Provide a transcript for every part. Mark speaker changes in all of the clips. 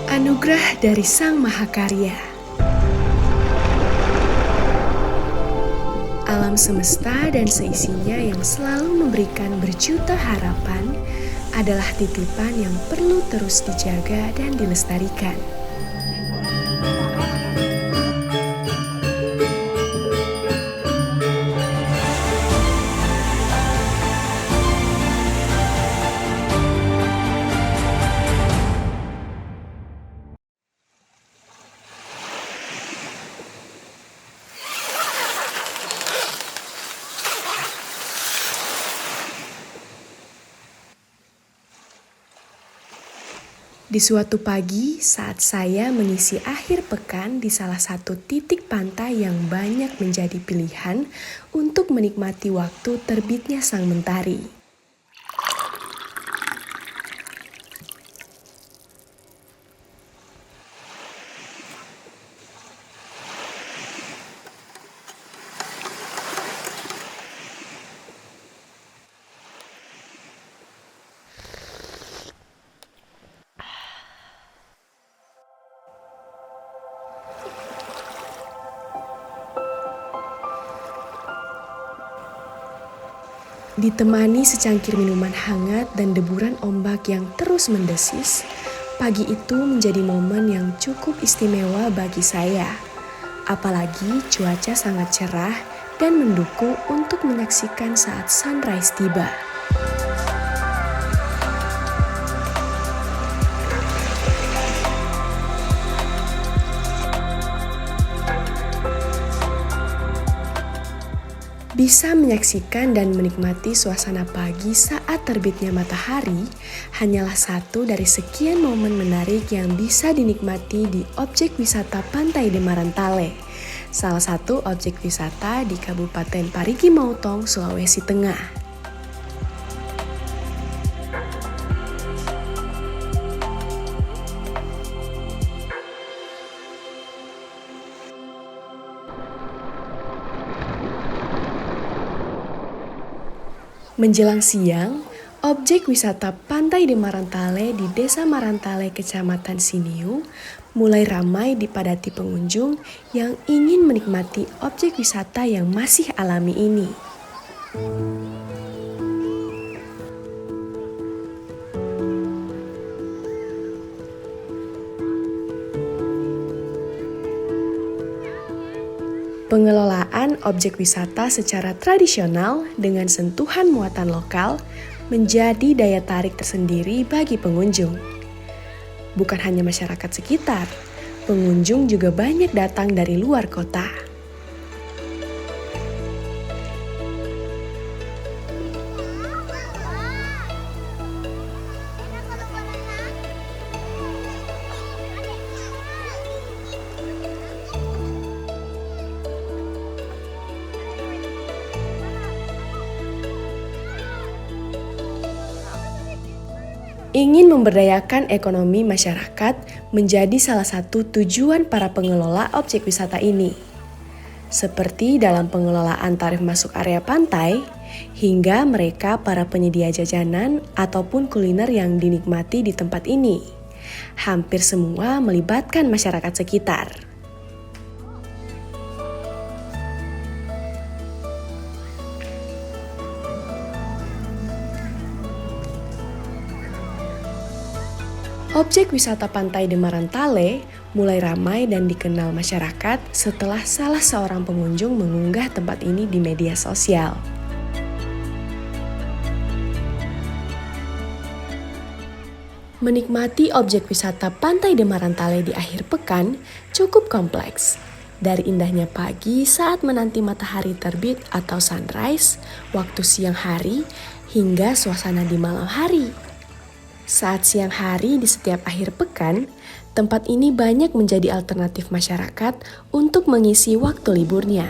Speaker 1: Anugerah dari Sang Mahakarya. Alam semesta dan seisinya yang selalu memberikan berjuta harapan adalah titipan yang perlu terus dijaga dan dilestarikan. Di suatu pagi, saat saya mengisi akhir pekan di salah satu titik pantai yang banyak menjadi pilihan untuk menikmati waktu terbitnya sang mentari. Ditemani secangkir minuman hangat dan deburan ombak yang terus mendesis, pagi itu menjadi momen yang cukup istimewa bagi saya. Apalagi cuaca sangat cerah dan mendukung untuk menyaksikan saat sunrise tiba. Bisa menyaksikan dan menikmati suasana pagi saat terbitnya matahari hanyalah satu dari sekian momen menarik yang bisa dinikmati di objek wisata Pantai Demarantale, salah satu objek wisata di Kabupaten Parigi Motong, Sulawesi Tengah. Menjelang siang, objek wisata Pantai Demarantale di Desa Marantale, Kecamatan Siniu, mulai ramai dipadati pengunjung yang ingin menikmati objek wisata yang masih alami ini. Pengelolaan objek wisata secara tradisional dengan sentuhan muatan lokal menjadi daya tarik tersendiri bagi pengunjung. Bukan hanya masyarakat sekitar, pengunjung juga banyak datang dari luar kota. Ingin memberdayakan ekonomi masyarakat menjadi salah satu tujuan para pengelola objek wisata ini. Seperti dalam pengelolaan tarif masuk area pantai, hingga mereka para penyedia jajanan ataupun kuliner yang dinikmati di tempat ini. Hampir semua melibatkan masyarakat sekitar. Objek wisata Pantai Demarantale mulai ramai dan dikenal masyarakat setelah salah seorang pengunjung mengunggah tempat ini di media sosial. Menikmati objek wisata Pantai Demarantale di akhir pekan cukup kompleks. Dari indahnya pagi saat menanti matahari terbit atau sunrise, waktu siang hari, hingga suasana di malam hari. Saat siang hari di setiap akhir pekan, tempat ini banyak menjadi alternatif masyarakat untuk mengisi waktu liburnya.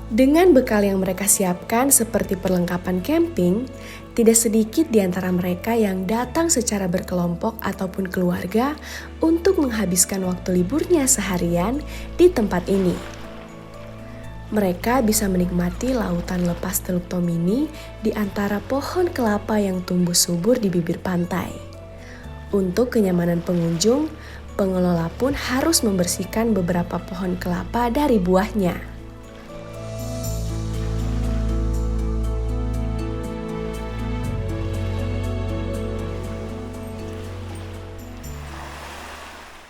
Speaker 1: Dengan bekal yang mereka siapkan seperti perlengkapan camping, tidak sedikit di antara mereka yang datang secara berkelompok ataupun keluarga untuk menghabiskan waktu liburnya seharian di tempat ini. Mereka bisa menikmati lautan lepas Teluk Tomini di antara pohon kelapa yang tumbuh subur di bibir pantai. Untuk kenyamanan pengunjung, pengelola pun harus membersihkan beberapa pohon kelapa dari buahnya.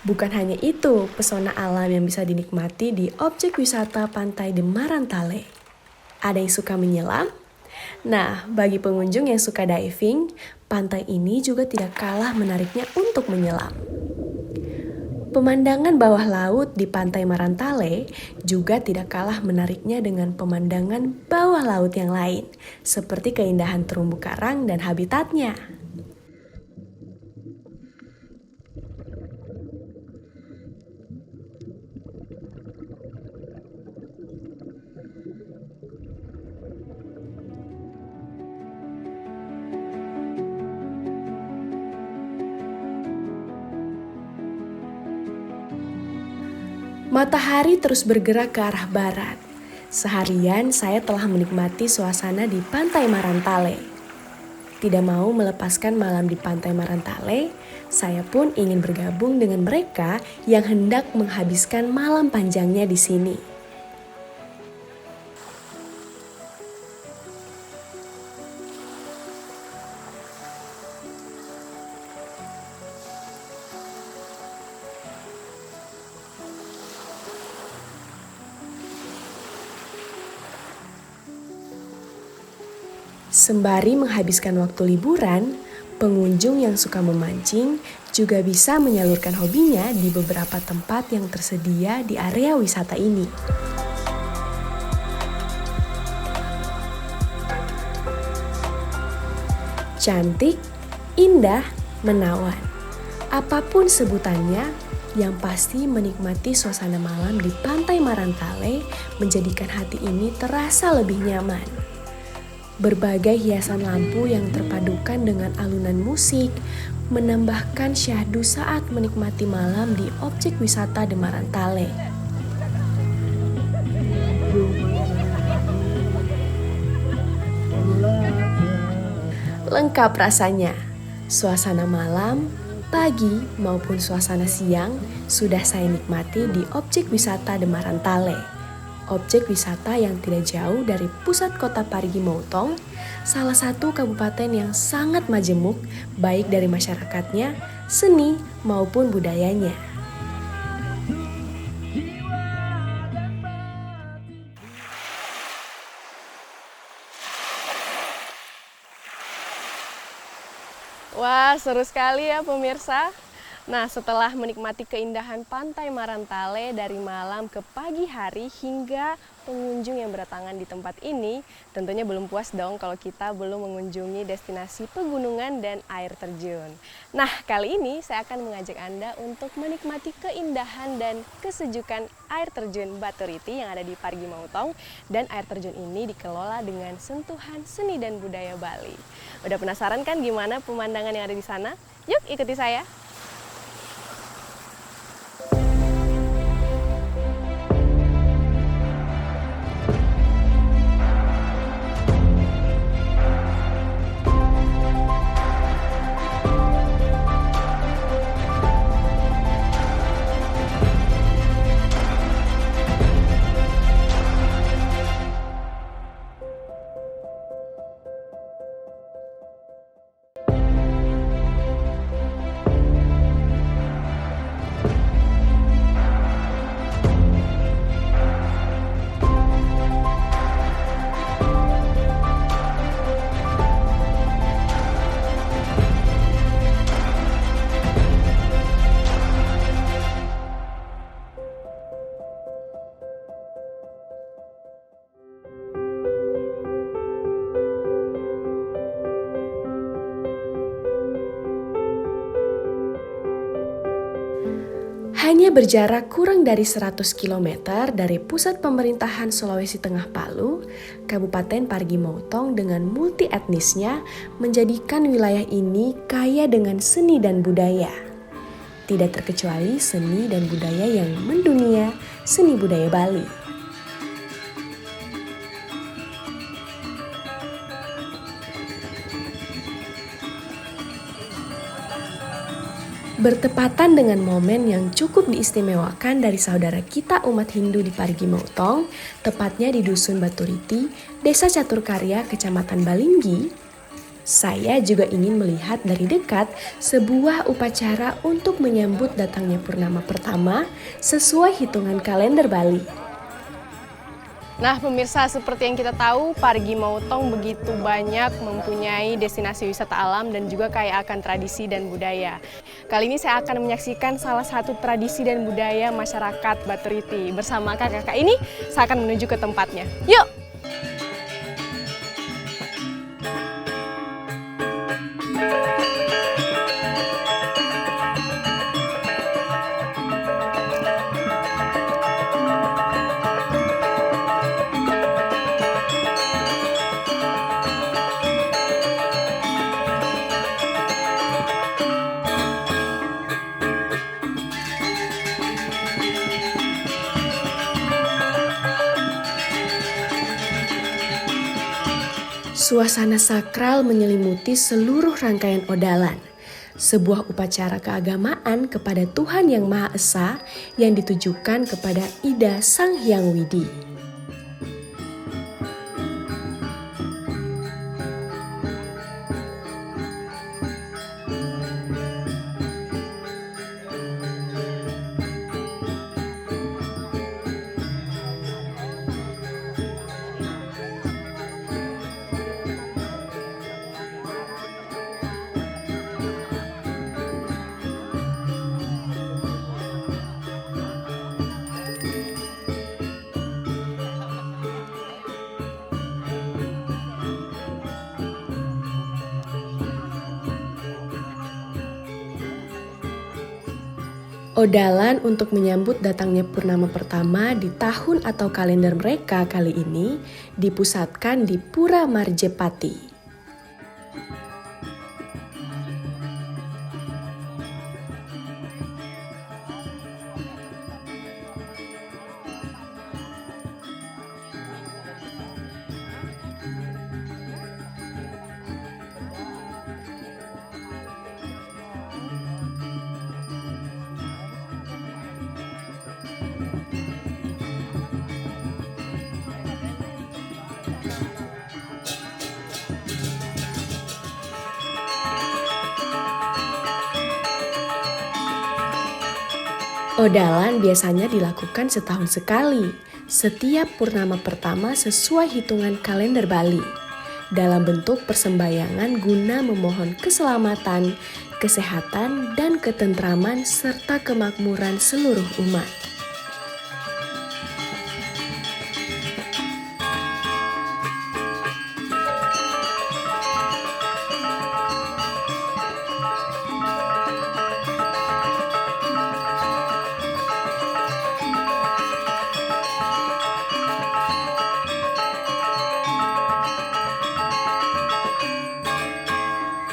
Speaker 1: Bukan hanya itu, pesona alam yang bisa dinikmati di objek wisata Pantai de Marantale. Ada yang suka menyelam? Nah, bagi pengunjung yang suka diving, pantai ini juga tidak kalah menariknya untuk menyelam. Pemandangan bawah laut di Pantai Marantale juga tidak kalah menariknya dengan pemandangan bawah laut yang lain, seperti keindahan terumbu karang dan habitatnya. Matahari terus bergerak ke arah barat. Seharian saya telah menikmati suasana di Pantai Marantale. Tidak mau melepaskan malam di Pantai Marantale, saya pun ingin bergabung dengan mereka yang hendak menghabiskan malam panjangnya di sini. Sembari menghabiskan waktu liburan, pengunjung yang suka memancing juga bisa menyalurkan hobinya di beberapa tempat yang tersedia di area wisata ini. Cantik, indah, menawan. Apapun sebutannya, yang pasti menikmati suasana malam di Pantai Marantale menjadikan hati ini terasa lebih nyaman. Berbagai hiasan lampu yang terpadukan dengan alunan musik menambahkan syahdu saat menikmati malam di objek wisata de Marantale. Lengkap rasanya, suasana malam, pagi maupun suasana siang sudah saya nikmati di objek wisata de Marantale. Objek wisata yang tidak jauh dari pusat kota Parigi Motong, salah satu kabupaten yang sangat majemuk baik dari masyarakatnya, seni maupun budayanya.
Speaker 2: Wah, seru sekali ya pemirsa. Nah, setelah menikmati keindahan Pantai Marantale dari malam ke pagi hari hingga pengunjung yang berdatangan di tempat ini, tentunya belum puas dong kalau kita belum mengunjungi destinasi pegunungan dan air terjun. Nah, kali ini saya akan mengajak Anda untuk menikmati keindahan dan kesejukan air terjun Baturiti yang ada di Parigi Motong, dan air terjun ini dikelola dengan sentuhan seni dan budaya Bali. Udah penasaran kan gimana pemandangan yang ada di sana? Yuk ikuti saya.
Speaker 1: Hanya berjarak kurang dari 100 km dari pusat pemerintahan Sulawesi Tengah Palu, Kabupaten Parigi Motong dengan multi etnisnya menjadikan wilayah ini kaya dengan seni dan budaya. Tidak terkecuali seni dan budaya yang mendunia, seni budaya Bali. Bertepatan dengan momen yang cukup diistimewakan dari saudara kita umat Hindu di Parigi Motong, tepatnya di Dusun Baturiti, Desa Caturkarya, Kecamatan Balinggi, saya juga ingin melihat dari dekat sebuah upacara untuk menyambut datangnya purnama pertama sesuai hitungan kalender Bali.
Speaker 2: Nah pemirsa, seperti yang kita tahu, Parigi Motong begitu banyak mempunyai destinasi wisata alam dan juga kaya akan tradisi dan budaya. Kali ini saya akan menyaksikan salah satu tradisi dan budaya masyarakat Baturiti. Bersama kakak-kakak ini, saya akan menuju ke tempatnya. Yuk!
Speaker 1: Suasana sakral menyelimuti seluruh rangkaian odalan, sebuah upacara keagamaan kepada Tuhan Yang Maha Esa yang ditujukan kepada Ida Sang Hyang Widi. Odalan untuk menyambut datangnya purnama pertama di tahun atau kalender mereka kali ini dipusatkan di Pura Marjepati. Odalan biasanya dilakukan setahun sekali, setiap purnama pertama sesuai hitungan kalender Bali, dalam bentuk persembayangan guna memohon keselamatan, kesehatan, dan ketentraman serta kemakmuran seluruh umat.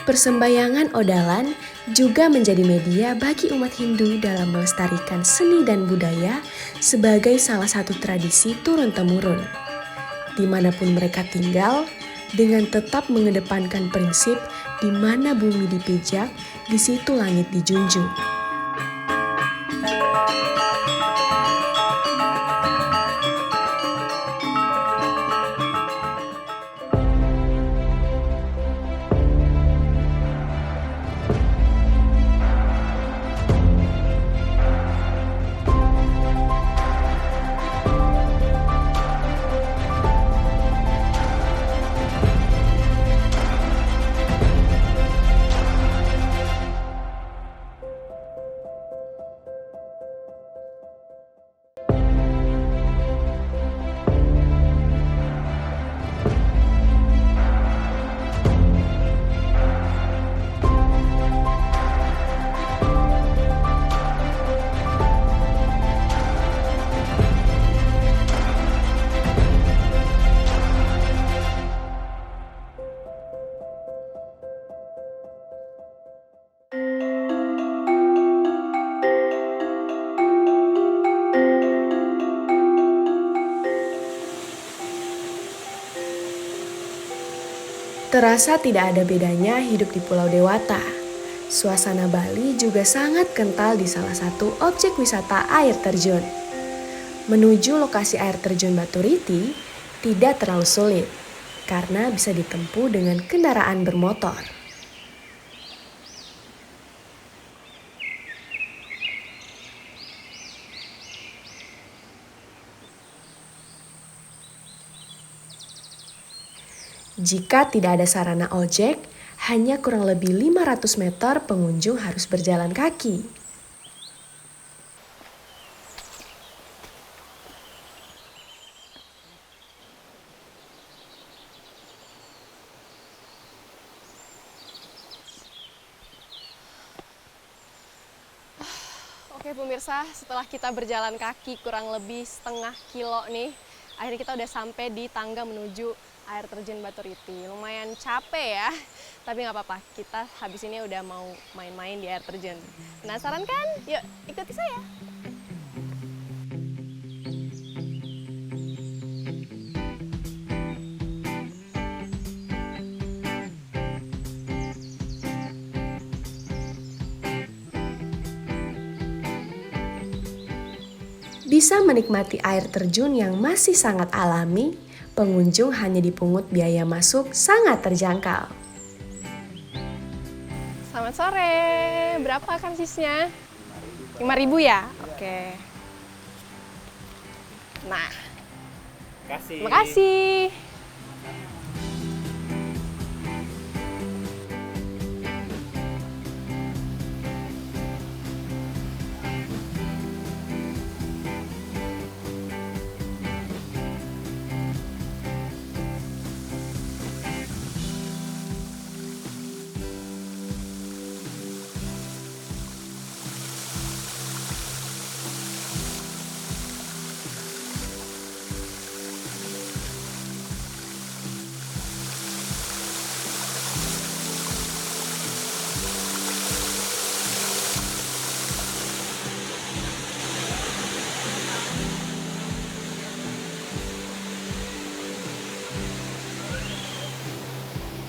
Speaker 1: Persembayangan odalan juga menjadi media bagi umat Hindu dalam melestarikan seni dan budaya sebagai salah satu tradisi turun-temurun. Dimanapun mereka tinggal, dengan tetap mengedepankan prinsip di mana bumi dipijak, di situ langit dijunjung. Terasa tidak ada bedanya hidup di Pulau Dewata. Suasana Bali juga sangat kental di salah satu objek wisata air terjun. Menuju lokasi air terjun Baturiti tidak terlalu sulit karena bisa ditempuh dengan kendaraan bermotor. Jika tidak ada sarana ojek, hanya kurang lebih 500 meter pengunjung harus berjalan kaki.
Speaker 2: Oke pemirsa, setelah kita berjalan kaki kurang lebih setengah kilo nih, akhirnya kita udah sampai di tangga menuju air terjun Baturiti. Lumayan capek ya, tapi nggak apa-apa, kita habis ini udah mau main-main di air terjun. Penasaran kan? Yuk ikuti saya.
Speaker 1: Bisa menikmati air terjun yang masih sangat alami, pengunjung hanya dipungut biaya masuk sangat terjangkau.
Speaker 2: Selamat sore, berapa karsisnya? 5.000 ya? Oke. Nah, terima kasih.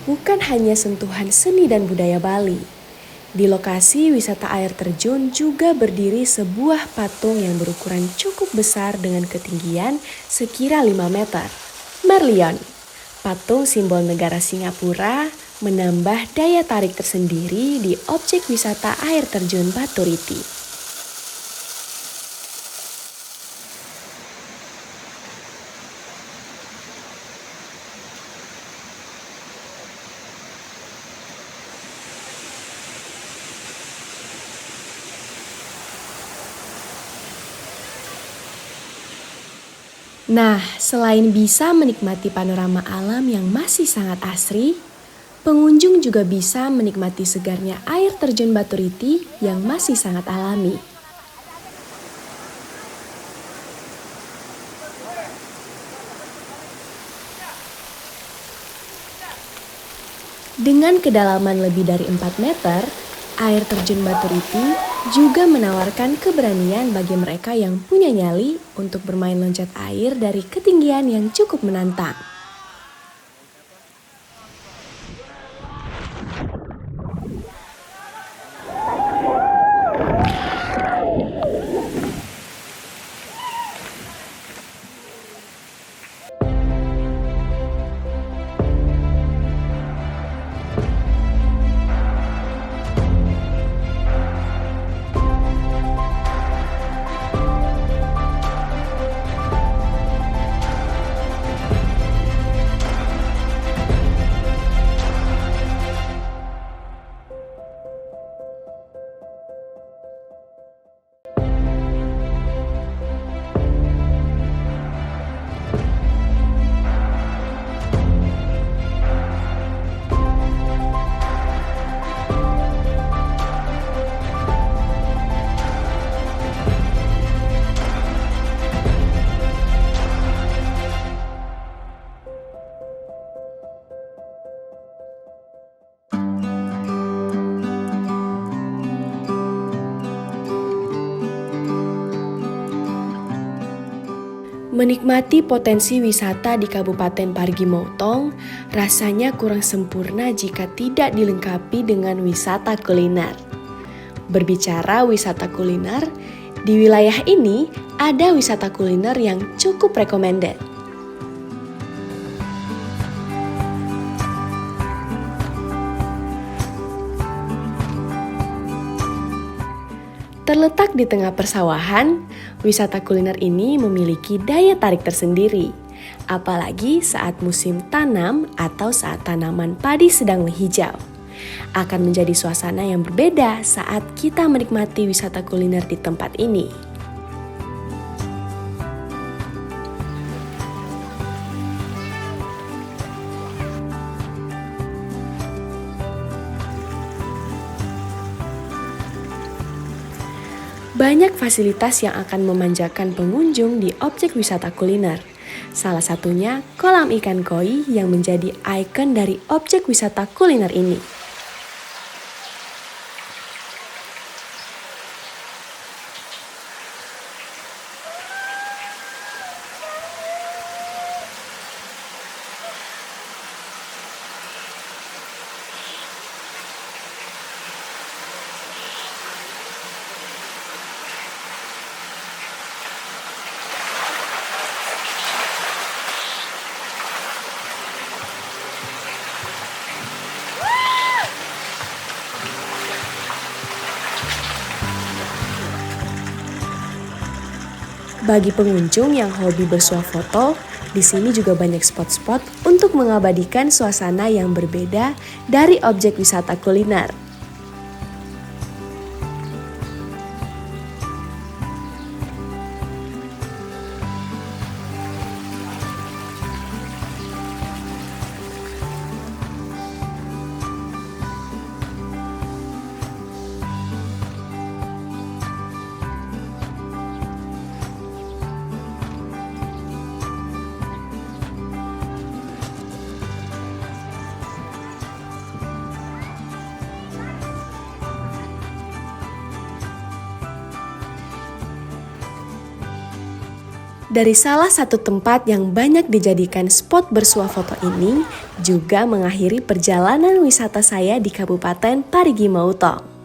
Speaker 1: Bukan hanya sentuhan seni dan budaya Bali. Di lokasi wisata air terjun juga berdiri sebuah patung yang berukuran cukup besar dengan ketinggian sekira 5 meter. Merlion, patung simbol negara Singapura, menambah daya tarik tersendiri di objek wisata air terjun Baturiti. Nah, selain bisa menikmati panorama alam yang masih sangat asri, pengunjung juga bisa menikmati segarnya air terjun Baturiti yang masih sangat alami. Dengan kedalaman lebih dari 4 meter, air terjun Baturiti juga menawarkan keberanian bagi mereka yang punya nyali untuk bermain loncat air dari ketinggian yang cukup menantang. Menikmati potensi wisata di Kabupaten Parigi Motong rasanya kurang sempurna jika tidak dilengkapi dengan wisata kuliner. Berbicara wisata kuliner, di wilayah ini ada wisata kuliner yang cukup recommended. Terletak di tengah persawahan, wisata kuliner ini memiliki daya tarik tersendiri. Apalagi saat musim tanam atau saat tanaman padi sedang menghijau. Akan menjadi suasana yang berbeda saat kita menikmati wisata kuliner di tempat ini. Banyak fasilitas yang akan memanjakan pengunjung di objek wisata kuliner. Salah satunya kolam ikan koi yang menjadi ikon dari objek wisata kuliner ini. Bagi pengunjung yang hobi bersuah foto, di sini juga banyak spot-spot untuk mengabadikan suasana yang berbeda dari objek wisata kuliner. Dari salah satu tempat yang banyak dijadikan spot bersuah foto ini, juga mengakhiri perjalanan wisata saya di Kabupaten Parigi Motong.